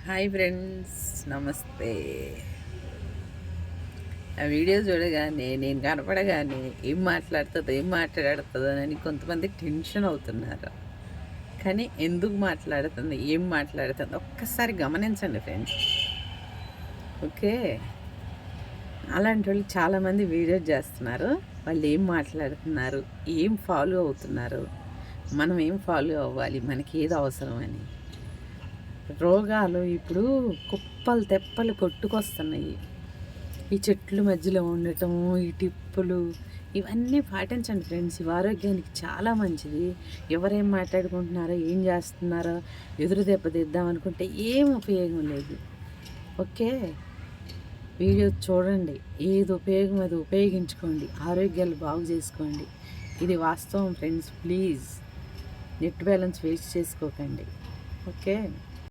Hi friends, నమస్తే. ఆ video చూడగానే నేను కనపడగానే ఏం మాట్లాడుతుందో అని కొంతమంది టెన్షన్ అవుతున్నారు. కానీ ఎందుకు మాట్లాడుతుంది, ఏం మాట్లాడుతుంది ఒక్కసారి గమనించండి ఫ్రెండ్స్. ఓకే, అలాంటి వాళ్ళు చాలామంది వీడియోస్ చేస్తున్నారు. వాళ్ళు ఏం మాట్లాడుతున్నారు, ఏం ఫాలో అవుతున్నారు, మనం ఏం ఫాలో అవ్వాలి, మనకి ఏది అవసరం అని. రోగాలు ఇప్పుడు కుప్పలు తెప్పలు కొట్టుకొస్తున్నాయి. ఈ చెట్ల మధ్యలో ఉండటము, ఈ టిప్పులు, ఇవన్నీ పాటించండి ఫ్రెండ్స్. ఇవి ఆరోగ్యానికి చాలా మంచిది. ఎవరేం మాట్లాడుకుంటున్నారో, ఏం చేస్తున్నారో ఎదురు దెబ్బతిద్దాం అనుకుంటే ఏం ఉపయోగం లేదు. ఓకే, వీడియో చూడండి, ఏది ఉపయోగం అది ఉపయోగించుకోండి, ఆరోగ్యాలు బాగు చేసుకోండి. ఇది వాస్తవం friends. Please net balance waste చేసుకోకండి. ఓకే.